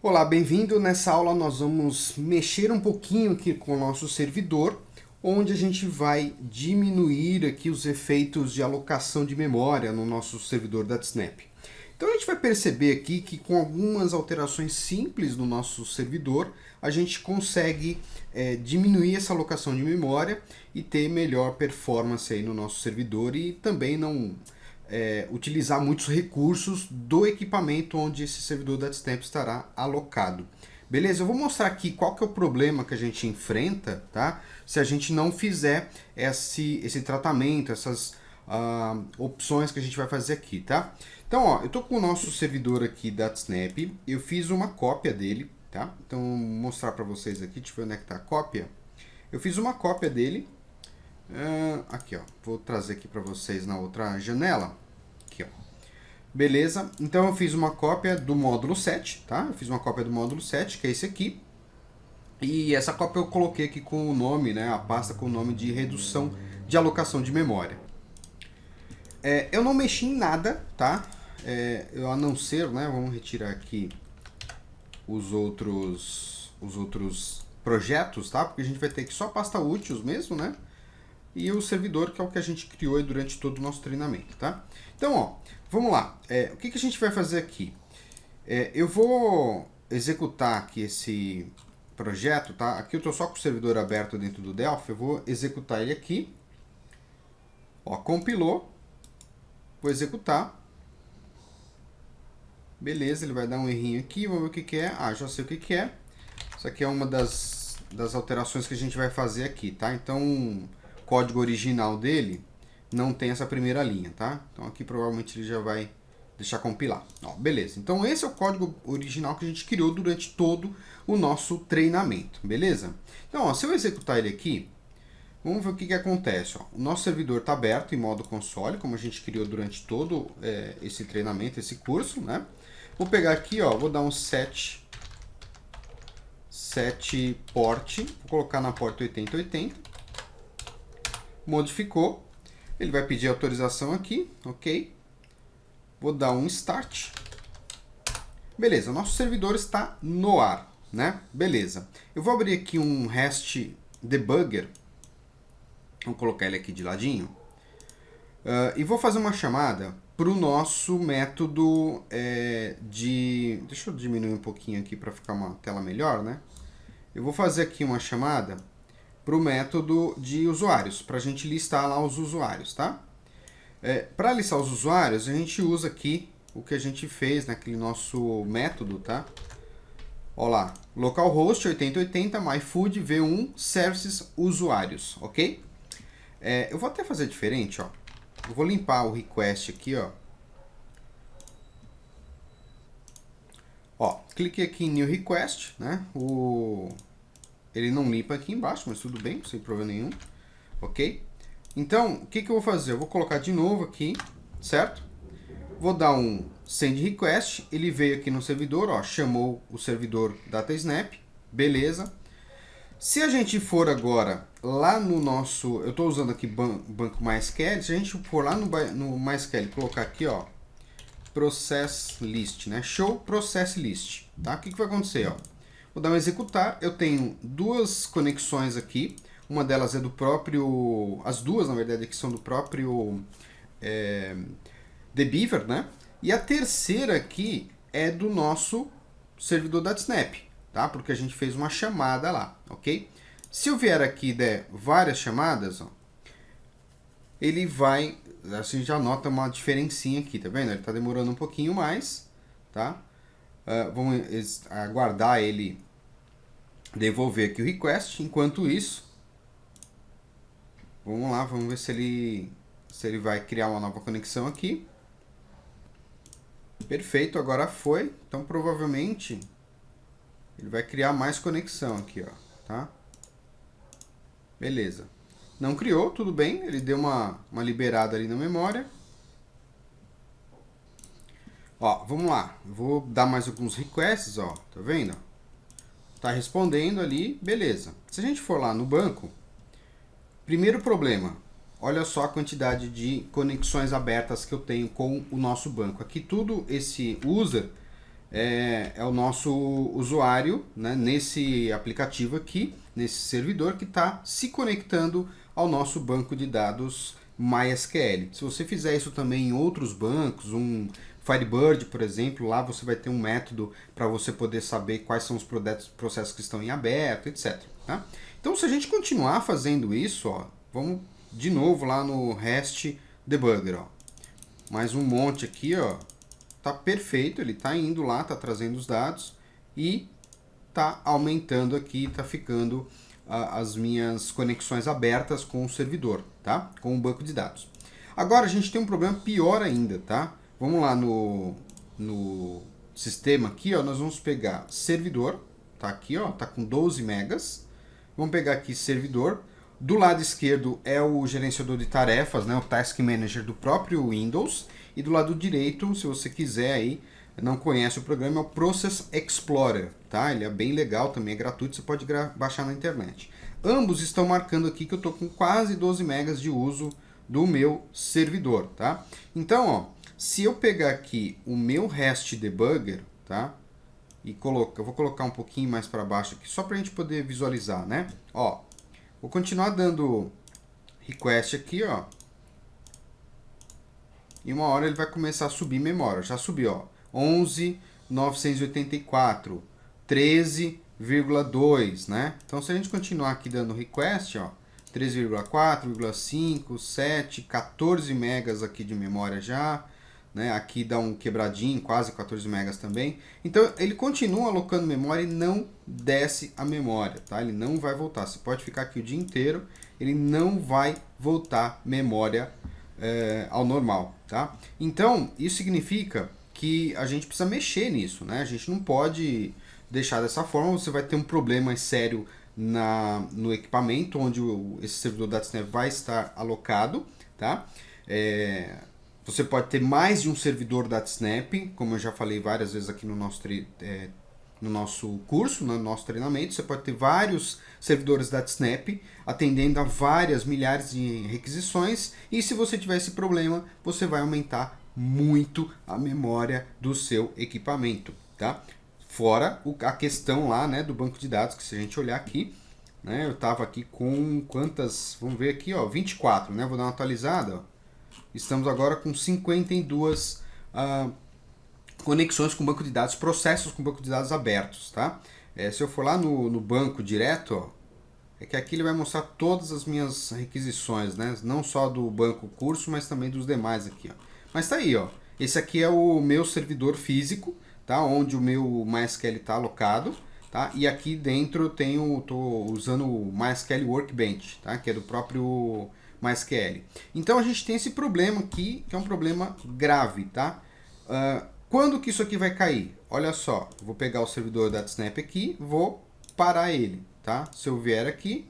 Olá, bem-vindo. Nessa aula nós vamos mexer um pouquinho aqui com o nosso servidor, onde a gente vai diminuir aqui os efeitos de alocação de memória no nosso servidor da Snap. Então a gente vai perceber aqui que com algumas alterações simples no nosso servidor, a gente consegue diminuir essa alocação de memória e ter melhor performance aí no nosso servidor e também não utilizar muitos recursos do equipamento onde esse servidor da Snap estará alocado. Beleza? Eu vou mostrar aqui qual que é o problema que a gente enfrenta, tá? Se a gente não fizer esse tratamento, essas opções que a gente vai fazer aqui, tá? Então, ó, eu tô com o nosso servidor aqui da Snap, eu fiz uma cópia dele, tá? Então, vou mostrar para vocês aqui, deixa eu ver onde é que tá a cópia. Eu fiz uma cópia dele, aqui ó, vou trazer aqui para vocês na outra janela, aqui ó. Beleza, então eu fiz uma cópia do módulo 7, tá? Eu fiz uma cópia do módulo 7, que é esse aqui. E essa cópia eu coloquei aqui com o nome, né, a pasta com o nome de redução de alocação de memória. Eu não mexi em nada, tá? A não ser, né, vamos retirar aqui os outros projetos, tá? Porque a gente vai ter aqui só pasta úteis mesmo, né? E o servidor, que é o que a gente criou aí durante todo o nosso treinamento, tá? Então, ó, vamos lá. O que a gente vai fazer aqui? Eu vou executar aqui esse projeto, tá? Aqui eu estou só com o servidor aberto dentro do Delphi, eu vou executar ele aqui. Ó, compilou. Vou executar. Beleza, ele vai dar um errinho aqui, vamos ver o que é. Ah, já sei o que é. Isso aqui é uma das alterações que a gente vai fazer aqui, tá? Então, o código original dele não tem essa primeira linha, tá? Então aqui provavelmente ele já vai deixar compilar. Ó, beleza, então esse é o código original que a gente criou durante todo o nosso treinamento, beleza? Então, ó, se eu executar ele aqui, vamos ver o que acontece. Ó. O nosso servidor está aberto em modo console, como a gente criou durante todo esse treinamento, esse curso, né? Vou pegar aqui, ó, vou dar um set port, vou colocar na porta 8080, modificou, ele vai pedir autorização aqui, ok? Vou dar um start. Beleza, o nosso servidor está no ar, né? Beleza. Eu vou abrir aqui um REST debugger. Vou colocar ele aqui de ladinho. E vou fazer uma chamada para o nosso método Deixa eu diminuir um pouquinho aqui para ficar uma tela melhor, né? Eu vou fazer aqui uma chamada para o método de usuários, para a gente listar lá os usuários, tá? Para listar os usuários, a gente usa aqui o que a gente fez naquele nosso método, tá? Olha lá, localhost 8080 myfood v1 services usuários, ok? Eu vou até fazer diferente, ó. Eu vou limpar o request aqui, ó. Ó, cliquei aqui em new request, né? Ele não limpa aqui embaixo, mas tudo bem, sem problema nenhum, ok? Então, o que eu vou fazer? Eu vou colocar de novo aqui, certo? Vou dar um send request, ele veio aqui no servidor, ó, chamou o servidor DataSnap, beleza. Se a gente for agora lá no nosso, eu estou usando aqui banco MySQL, se a gente for lá no MySQL, colocar aqui, ó, process list, né? Show process list, tá? O que vai acontecer, ó? Vou dar um executar, eu tenho duas conexões aqui, uma delas é do próprio, as duas na verdade aqui são do próprio Dbeaver, né? E a terceira aqui é do nosso servidor da Snap, tá? Porque a gente fez uma chamada lá, ok? Se eu vier aqui e der várias chamadas, ó, ele vai, assim já nota uma diferencinha aqui, tá vendo? Ele está demorando um pouquinho mais, tá? Vamos aguardar ele devolver aqui o request. Enquanto isso, vamos lá, vamos ver se ele vai criar uma nova conexão aqui. Perfeito, agora foi. Então provavelmente ele vai criar mais conexão aqui, ó, tá? Beleza. Não criou, tudo bem, ele deu uma liberada ali na memória. Ó, vamos lá, vou dar mais alguns requests, ó, tá vendo? Tá respondendo ali, beleza. Se a gente for lá no banco, primeiro problema, olha só a quantidade de conexões abertas que eu tenho com o nosso banco. Aqui tudo esse user é o nosso usuário, né, nesse aplicativo aqui, nesse servidor que está se conectando ao nosso banco de dados MySQL. Se você fizer isso também em outros bancos, um Firebird, por exemplo, lá você vai ter um método para você poder saber quais são os processos que estão em aberto, etc. Tá? Então, se a gente continuar fazendo isso, ó, vamos de novo lá no REST Debugger. Ó. Mais um monte aqui, ó, tá perfeito, ele está indo lá, está trazendo os dados e está aumentando aqui, está ficando as minhas conexões abertas com o servidor, tá? Com o banco de dados. Agora a gente tem um problema pior ainda, tá? Vamos lá no sistema aqui, ó, nós vamos pegar servidor, tá aqui, ó, tá com 12 megas. Vamos pegar aqui servidor. Do lado esquerdo é o gerenciador de tarefas, né, o Task Manager do próprio Windows. E do lado direito, se você quiser aí, não conhece o programa, é o Process Explorer, tá? Ele é bem legal, também é gratuito, você pode baixar na internet. Ambos estão marcando aqui que eu estou com quase 12 megas de uso do meu servidor, tá? Então, ó, se eu pegar aqui o meu REST Debugger, tá? E eu vou colocar um pouquinho mais para baixo aqui, só para a gente poder visualizar, né? Ó, vou continuar dando request aqui, ó. E uma hora ele vai começar a subir memória. Já subiu, ó. 11.984, 13,2, né? Então, se a gente continuar aqui dando request, ó, 3,4,5, 7, 14 megas aqui de memória já, né? Aqui dá um quebradinho, quase 14 megas também. Então, ele continua alocando memória e não desce a memória, tá? Ele não vai voltar. Você pode ficar aqui o dia inteiro, ele não vai voltar memória ao normal, tá? Então, isso significa que a gente precisa mexer nisso, né? A gente não pode deixar dessa forma, você vai ter um problema sério no equipamento onde esse servidor DataSnap vai estar alocado, tá? Você pode ter mais de um servidor DataSnap, como eu já falei várias vezes aqui no nosso curso, no nosso treinamento. Você pode ter vários servidores DataSnap atendendo a várias milhares de requisições, e se você tiver esse problema, você vai aumentar muito a memória do seu equipamento, tá? Fora a questão lá, né, do banco de dados, que se a gente olhar aqui, né, eu estava aqui com quantas, vamos ver aqui, ó, 24, né, vou dar uma atualizada, ó. Estamos agora com 52 conexões com banco de dados, processos com banco de dados abertos, tá? Se eu for lá no banco direto, ó, é que aqui ele vai mostrar todas as minhas requisições, né? Não só do banco curso, mas também dos demais aqui, ó. Mas tá aí, ó. Esse aqui é o meu servidor físico, tá? Onde o meu MySQL está alocado, tá? E aqui dentro eu tô usando o MySQL Workbench, tá? Que é do próprio MySQL. Então a gente tem esse problema aqui, que é um problema grave, tá? Quando que isso aqui vai cair? Olha só, vou pegar o servidor DataSnap aqui, vou parar ele, tá? Se eu vier aqui,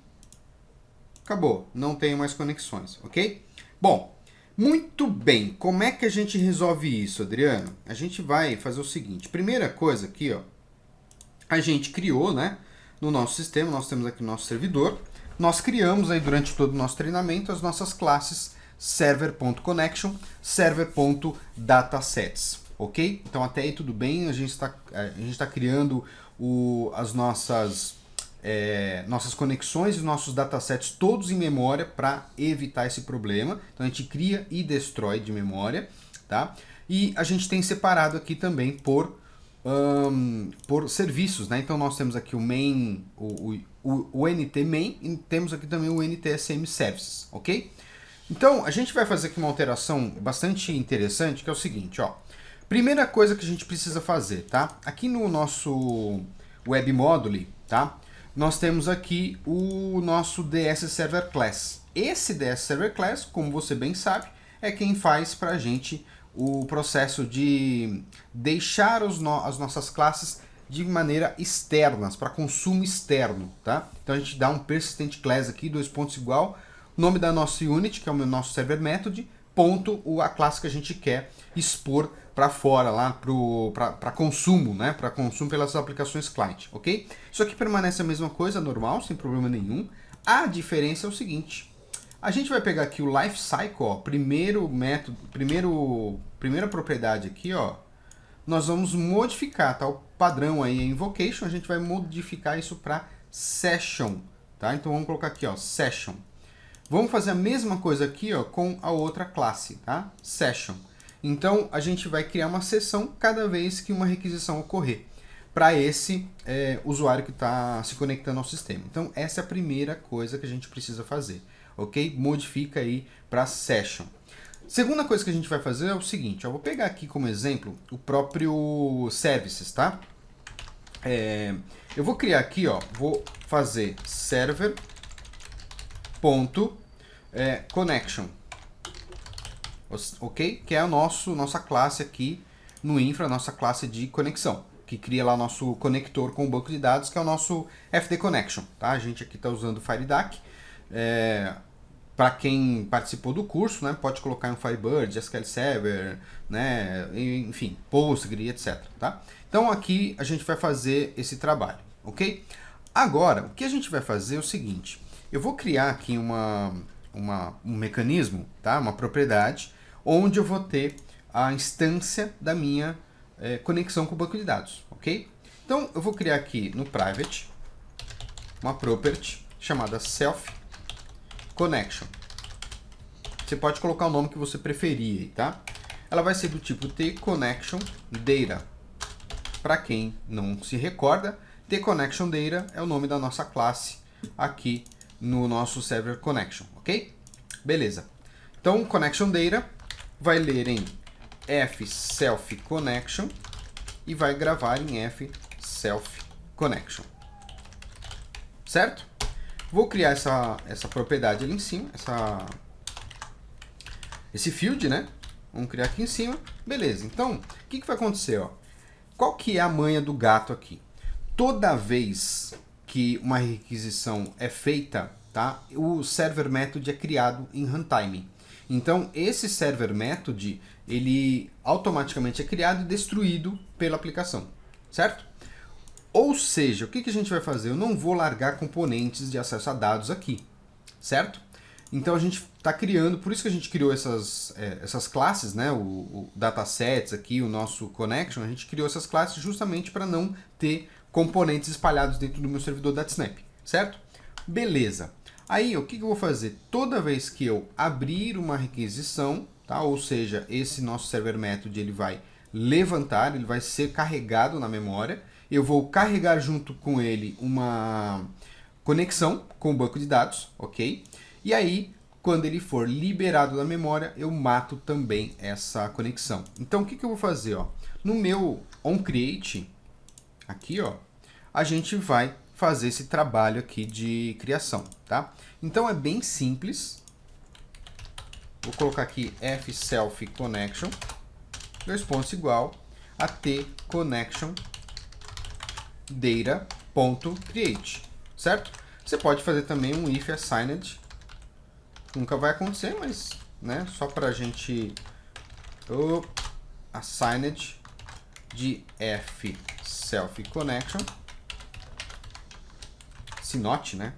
acabou, não tenho mais conexões, ok? Bom, muito bem, como é que a gente resolve isso, Adriano? A gente vai fazer o seguinte, primeira coisa aqui, ó, a gente criou, né, no nosso sistema, nós temos aqui o nosso servidor, nós criamos aí durante todo o nosso treinamento as nossas classes server.connection, server.datasets, ok? Então até aí tudo bem, a gente está criando as nossas conexões e nossos datasets todos em memória para evitar esse problema. Então a gente cria e destrói de memória, tá? E a gente tem separado aqui também por serviços, né? Então nós temos aqui o main, o NT main, e temos aqui também o NTSM services, ok? Então a gente vai fazer aqui uma alteração bastante interessante, que é o seguinte, ó. Primeira coisa que a gente precisa fazer, tá? Aqui no nosso web module, tá? Nós temos aqui o nosso DS Server Class. Esse DS Server Class, como você bem sabe, é quem faz para a gente o processo de deixar as nossas classes de maneira externas, para consumo externo, tá? Então a gente dá um persistent class aqui, dois pontos igual, nome da nossa unit, que é o nosso server method, ponto, a classe que a gente quer expor para fora, lá para consumo, né? Para consumo pelas aplicações client, ok? Isso aqui permanece a mesma coisa, normal, sem problema nenhum. A diferença é o seguinte, a gente vai pegar aqui o lifecycle, ó, primeira propriedade aqui, ó, nós vamos modificar, tá? O padrão aí é invocation, a gente vai modificar isso para session, tá? Então vamos colocar aqui, ó, session. Vamos fazer a mesma coisa aqui, ó, com a outra classe, tá? Session. Então a gente vai criar uma sessão cada vez que uma requisição ocorrer para esse usuário que está se conectando ao sistema. Então essa é a primeira coisa que a gente precisa fazer, ok? Modifica aí para session. Segunda coisa que a gente vai fazer é o seguinte, eu vou pegar aqui como exemplo o próprio services, tá? Eu vou criar aqui, ó, vou fazer server.connection, ok? Que é a nossa classe aqui no infra, nossa classe de conexão, que cria lá nosso conector com o banco de dados, que é o nosso FD Connection, tá? A gente aqui está usando o FireDAC. Para quem participou do curso, né, pode colocar um Firebird, SQL Server, né, enfim, Postgre, etc. Tá? Então aqui a gente vai fazer esse trabalho, ok? Agora, o que a gente vai fazer é o seguinte, eu vou criar aqui um mecanismo, tá? Uma propriedade, onde eu vou ter a instância da minha conexão com o banco de dados, ok? Então eu vou criar aqui no private uma property chamada self connection. Você pode colocar o nome que você preferir aí, tá? Ela vai ser do tipo tConnectionData. Para quem não se recorda, tConnectionData é o nome da nossa classe aqui no nosso server connection, ok? Beleza. Então, ConnectionData vai ler em fSelfConnection e vai gravar em fSelfConnection. Certo? Vou criar essa propriedade ali em cima, esse field, né? Vamos criar aqui em cima. Beleza, então, o que vai acontecer? Ó? Qual que é a manha do gato aqui? Toda vez que uma requisição é feita, tá? O server method é criado em runtime. Então, esse server method, ele automaticamente é criado e destruído pela aplicação, certo? Ou seja, o que a gente vai fazer? Eu não vou largar componentes de acesso a dados aqui, certo? Então a gente está criando, por isso que a gente criou essas classes, né? O datasets aqui, o nosso connection, a gente criou essas classes justamente para não ter componentes espalhados dentro do meu servidor DataSnap, certo? Beleza. Aí o que eu vou fazer? Toda vez que eu abrir uma requisição, tá? Ou seja, esse nosso server method ele vai levantar, ele vai ser carregado na memória. Eu vou carregar junto com ele uma conexão com o banco de dados, ok? E aí, quando ele for liberado da memória, eu mato também essa conexão. Então, o que eu vou fazer? Ó? No meu onCreate, aqui, ó, a gente vai fazer esse trabalho aqui de criação, tá? Então, é bem simples. Vou colocar aqui fSelfConnection, dois pontos igual a tConnectionData.create, certo? Você pode fazer também um if assigned, nunca vai acontecer, mas, né, só para a gente assigned de fSelfConnection, se note, né?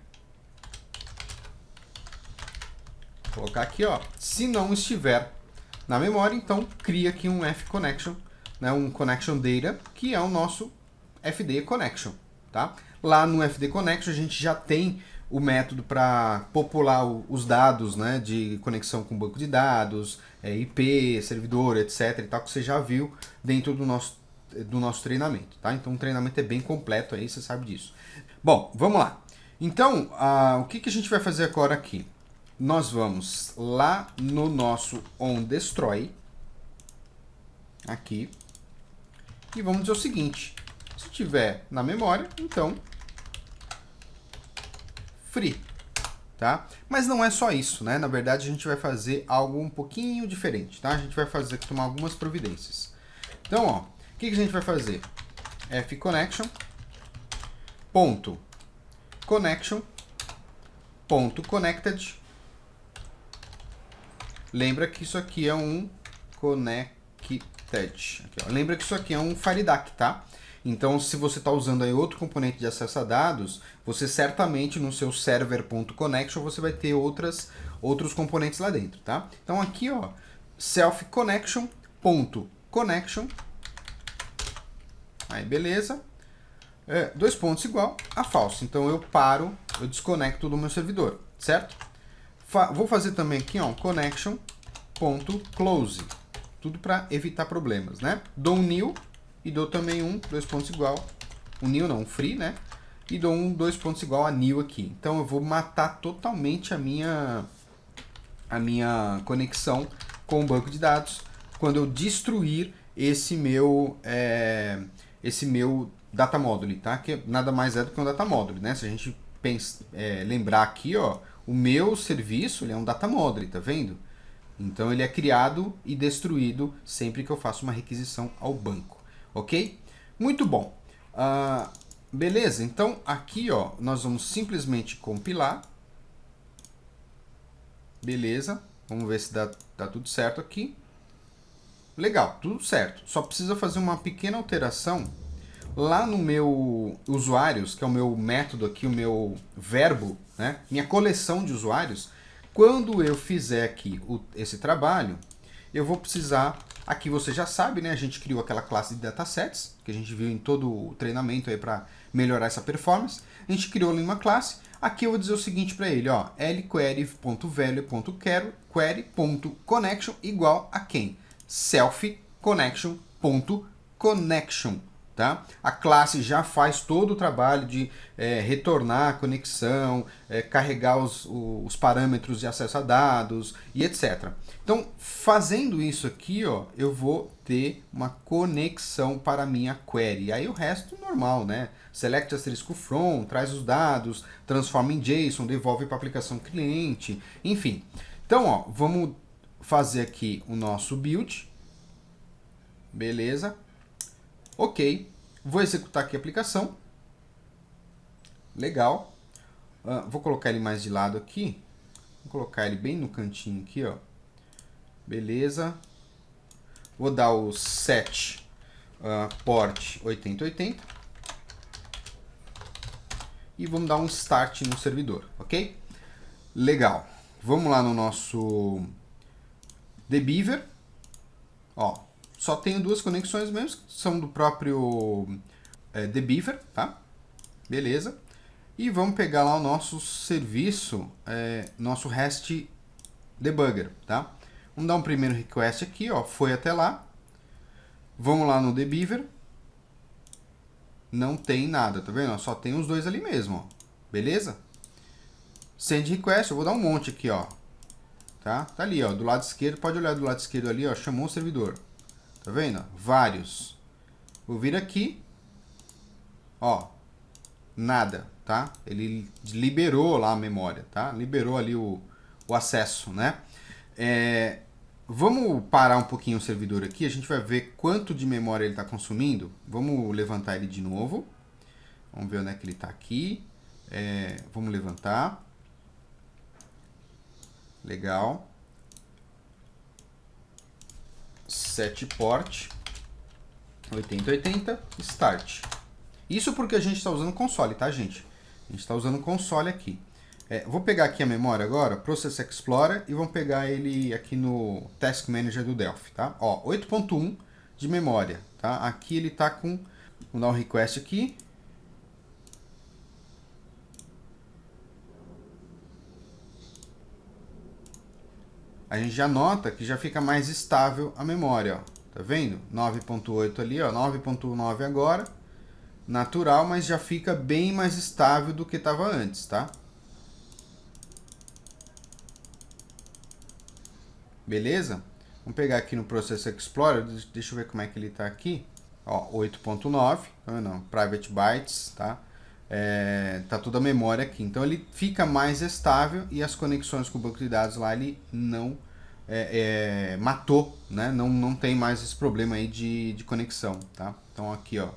Vou colocar aqui, ó, se não estiver na memória, então cria aqui um fConnection, né, um connection data, que é o nosso FD Connection, tá? Lá no FD Connection a gente já tem o método para popular os dados, né, de conexão com banco de dados, IP, servidor, etc. e tal, que você já viu dentro do nosso treinamento, tá? Então o treinamento é bem completo aí, você sabe disso. Bom, vamos lá. Então, o que a gente vai fazer agora aqui? Nós vamos lá no nosso onDestroy, aqui, e vamos dizer o seguinte, se tiver na memória, então free, tá? Mas não é só isso, né? Na verdade, a gente vai fazer algo um pouquinho diferente, tá? A gente vai tomar algumas providências. Então, ó, o que a gente vai fazer? fConnection.connection.connected. Lembra que isso aqui é um connected. Aqui, ó. Lembra que isso aqui é um FireDAC, tá? Então, se você está usando aí outro componente de acesso a dados, você certamente no seu server.connection você vai ter outros componentes lá dentro, tá? Então aqui, ó, selfConnection.connection Aí, beleza. Dois pontos igual a falso. Então eu paro, eu desconecto do meu servidor, certo? Vou fazer também aqui, ó, connection.close. Tudo para evitar problemas, né? Dou um new e dou também dois pontos igual. Um new não, um free, né? E dou dois pontos igual a new aqui. Então eu vou matar totalmente a minha conexão com o banco de dados quando eu destruir esse meu data module, tá? Que nada mais é do que um data module, né? Se a gente lembrar aqui, ó, o meu serviço ele é um data module, tá vendo? Então ele é criado e destruído sempre que eu faço uma requisição ao banco, ok? Muito bom. Beleza, então aqui, ó, nós vamos simplesmente compilar. Beleza, vamos ver se dá tudo certo aqui. Legal, tudo certo. Só precisa fazer uma pequena alteração lá no meu usuários, que é o meu método aqui, o meu verbo, né? Minha coleção de usuários. Quando eu fizer aqui esse trabalho, eu vou precisar, aqui você já sabe, né? A gente criou aquela classe de datasets, que a gente viu em todo o treinamento aí para melhorar essa performance. A gente criou ali uma classe. Aqui eu vou dizer o seguinte para ele, ó, lquery.value.query.connection igual a quem? self-connection.connection, tá? A classe já faz todo o trabalho de retornar a conexão, carregar os parâmetros de acesso a dados e etc. Então, fazendo isso aqui, ó, eu vou ter uma conexão para a minha query. Aí o resto normal, né? Select asterisco from, traz os dados, transforma em JSON, devolve para a aplicação cliente, enfim. Então, ó, vamos fazer aqui o nosso build. Beleza. Ok. Vou executar aqui a aplicação. Legal. Vou colocar ele mais de lado aqui. Vou colocar ele bem no cantinho aqui, ó. Beleza. Vou dar o set port 8080. E vamos dar um start no servidor, ok? Legal. Vamos lá no nosso dbeaver. Ó, só tenho duas conexões mesmo, que são do próprio dbeaver, tá? Beleza. E vamos pegar lá o nosso serviço, nosso REST debugger, tá? Vamos dar um primeiro request aqui, ó, foi até lá. Vamos lá no dbeaver. Não tem nada, tá vendo? Só tem os dois ali mesmo, ó. Beleza? Send request, eu vou dar um monte aqui, ó. Tá? Tá ali, ó, do lado esquerdo, pode olhar do lado esquerdo ali, ó, chamou o servidor. Tá vendo? Vários. Vou vir aqui, ó, nada, tá? Ele liberou lá a memória, tá? Liberou ali o acesso, né? Vamos parar um pouquinho o servidor aqui, a gente vai ver quanto de memória ele está consumindo. Vamos levantar ele de novo. Vamos ver onde é que ele está aqui. Vamos levantar. Legal. Set port 8080 start. Isso porque a gente está usando console, tá, gente? A gente está usando console aqui. Vou pegar aqui a memória agora, Process Explorer, e vamos pegar ele aqui no Task Manager do Delphi, tá? Ó, 8.1 de memória, tá? Aqui ele tá com... Vamos dar um request aqui. A gente já nota que já fica mais estável a memória, ó. Tá vendo? 9.8 ali, ó, 9.9 agora. Natural, mas já fica bem mais estável do que estava antes, tá? Beleza? Vamos pegar aqui no Process Explorer, deixa eu ver como é que ele está aqui. Ó, 8.9, tá vendo? Private bytes, tá? Tá toda a memória aqui. Então ele fica mais estável e as conexões com o banco de dados lá ele não matou, né? Não tem mais esse problema aí de conexão, tá? Então aqui, ó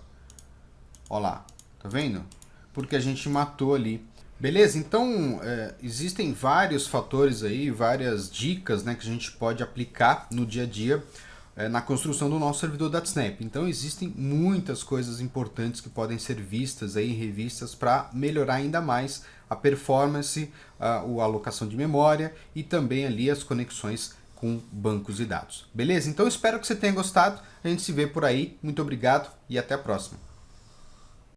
lá, tá vendo? Porque a gente matou ali. Beleza? Então, existem vários fatores aí, várias dicas, né, que a gente pode aplicar no dia a dia na construção do nosso servidor DataSnap. Então, existem muitas coisas importantes que podem ser vistas aí, revistas, para melhorar ainda mais a performance, a alocação de memória e também ali as conexões com bancos de dados. Beleza? Então, espero que você tenha gostado. A gente se vê por aí. Muito obrigado e até a próxima.